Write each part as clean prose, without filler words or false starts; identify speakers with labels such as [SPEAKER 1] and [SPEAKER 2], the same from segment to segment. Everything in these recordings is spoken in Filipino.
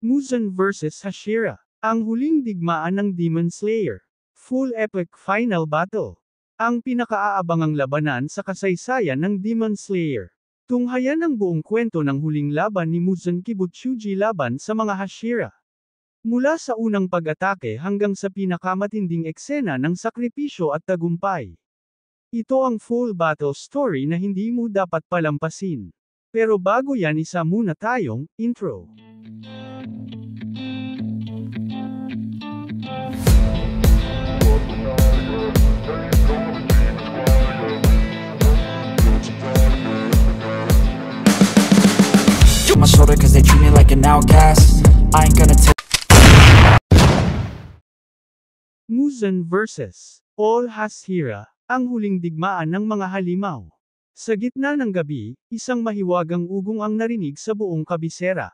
[SPEAKER 1] Muzan vs Hashira. Ang huling digmaan ng Demon Slayer. Full epic final battle. Ang pinakaabangang labanan sa kasaysayan ng Demon Slayer. Tunghayan ang buong kwento ng huling laban ni Muzan Kibutsuji laban sa mga Hashira. Mula sa unang pag-atake hanggang sa pinakamatinding eksena ng sakripisyo at tagumpay. Ito ang full battle story na hindi mo dapat palampasin. Pero bago yan, isa muna tayong intro.
[SPEAKER 2] My shoulder cause they treat me like an outcast. I ain't gonna take.
[SPEAKER 1] Muzan vs. All Hashira, ang huling digmaan ng mga halimaw. Sa gitna ng gabi, isang mahiwagang ugong ang narinig sa buong kabisera.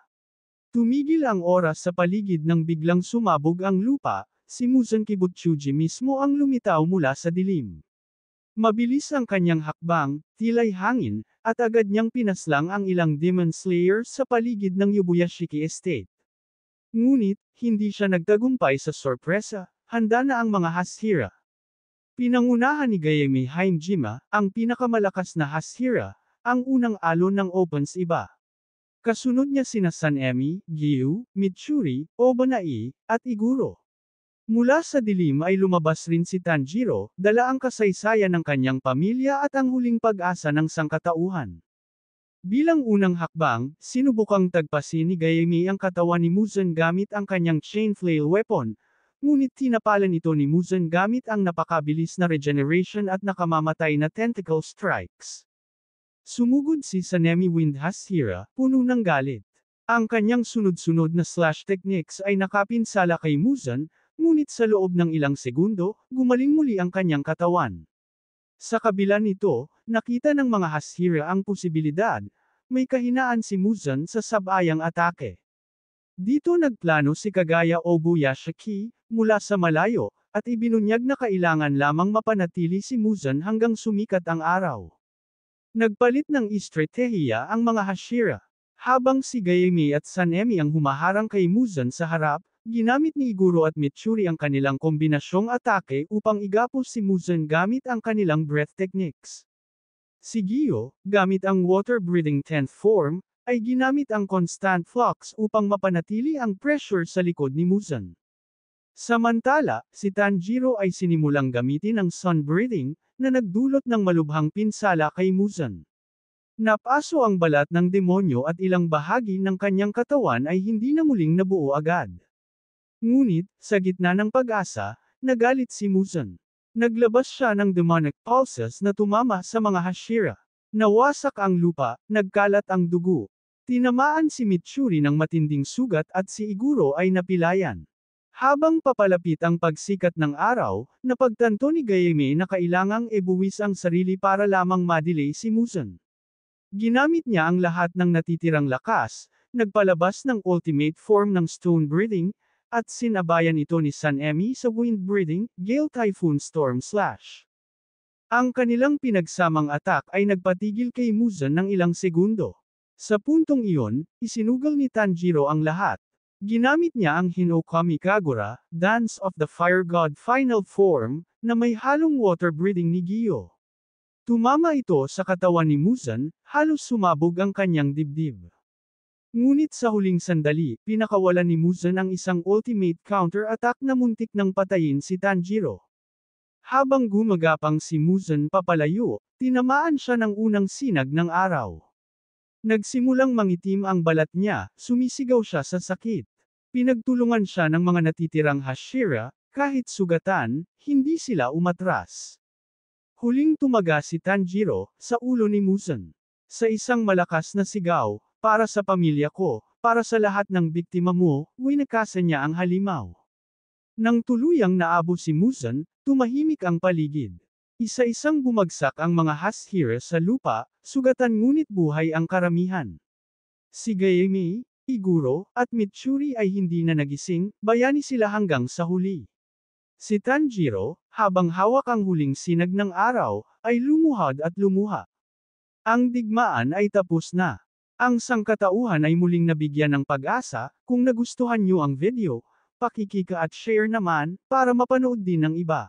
[SPEAKER 1] Tumigil ang oras sa paligid nang biglang sumabog ang lupa, si Muzan Kibutsuji mismo ang lumitaw mula sa dilim. Mabilis ang kanyang hakbang, tila'y hangin, at agad niyang pinaslang ang ilang Demon Slayers sa paligid ng Yubuyashiki Estate. Ngunit, hindi siya nagtagumpay sa sorpresa, handa na ang mga Hashira. Pinangunahan ni Gayemi Haimjima, ang pinakamalakas na Hashira, ang unang alon ng Opens iba. Kasunod niya sina Sanemi, Gyu, Mitsuri, Obanai, at Iguro. Mula sa dilim ay lumabas rin si Tanjiro, dala ang kasaysayan ng kanyang pamilya at ang huling pag-asa ng sangkatauhan. Bilang unang hakbang, sinubukang tagpasin ni Gayemi ang katawan ni Muzan gamit ang kanyang chain flail weapon, ngunit tinapalan ito ni Muzan gamit ang napakabilis na regeneration at nakamamatay na tentacle strikes. Sumugod si Sanemi Wind Hashira, puno ng galit. Ang kanyang sunod-sunod na slash techniques ay nakapinsala kay Muzan, ngunit sa loob ng ilang segundo, gumaling muli ang kanyang katawan. Sa kabila nito, nakita ng mga Hashira ang posibilidad, may kahinaan si Muzan sa sabayang atake. Dito nagplano si Kagaya Obuyashiki, mula sa malayo, at ibinunyag na kailangan lamang mapanatili si Muzan hanggang sumikat ang araw. Nagpalit ng estratehiya ang mga Hashira. Habang si Gayemi at Sanemi ang humaharang kay Muzan sa harap, ginamit ni Iguro at Mitsuri ang kanilang kombinasyong atake upang igapos si Muzan gamit ang kanilang breath techniques. Si Gyo, gamit ang water-breathing 10th form, ay ginamit ang constant flux upang mapanatili ang pressure sa likod ni Muzan. Samantala, si Tanjiro ay sinimulang gamitin ang sun-breathing, na nagdulot ng malubhang pinsala kay Muzan. Napaso ang balat ng demonyo at ilang bahagi ng kanyang katawan ay hindi na muling nabuo agad. Ngunit, sa gitna ng pag-asa, nagalit si Muzan. Naglabas siya ng demonic pulses na tumama sa mga Hashira. Nawasak ang lupa, nagkalat ang dugo. Tinamaan si Mitsuri ng matinding sugat at si Iguro ay napilayan. Habang papalapit ang pagsikat ng araw, napagtanto ni Gayemi na kailangang ibuwis ang sarili para lamang madelay si Muzan. Ginamit niya ang lahat ng natitirang lakas, nagpalabas ng ultimate form ng stone breathing, at sinabayan ito ni Sanemi sa wind breathing, Gale Typhoon Storm Slash. Ang kanilang pinagsamang attack ay nagpatigil kay Muzan ng ilang segundo. Sa puntong iyon, isinugal ni Tanjiro ang lahat. Ginamit niya ang Hinokami Kagura, Dance of the Fire God Final Form, na may halong water breathing ni Gyo. Tumama ito sa katawan ni Muzan, halos sumabog ang kanyang dibdib. Ngunit sa huling sandali, pinakawalan ni Muzan ang isang ultimate counter-attack na muntik nang patayin si Tanjiro. Habang gumagapang si Muzan papalayo, tinamaan siya ng unang sinag ng araw. Nagsimulang mangitim ang balat niya, sumisigaw siya sa sakit. Pinagtulungan siya ng mga natitirang Hashira, kahit sugatan, hindi sila umatras. Huling tumaga si Tanjiro, sa ulo ni Muzan. Sa isang malakas na sigaw, para sa pamilya ko, para sa lahat ng biktima mo, winakasan niya ang halimaw. Nang tuluyang naabo si Muzan, tumahimik ang paligid. Isa-isang bumagsak ang mga Hashira sa lupa, sugatan ngunit buhay ang karamihan. Si Gayemi, Iguro, at Mitsuri ay hindi na nagising, bayani sila hanggang sa huli. Si Tanjiro, habang hawak ang huling sinag ng araw, ay lumuhad at lumuha. Ang digmaan ay tapos na. Ang sangkatauhan ay muling nabigyan ng pag-asa. Kung nagustuhan nyo ang video, pakikika at share naman, para mapanood din ng iba.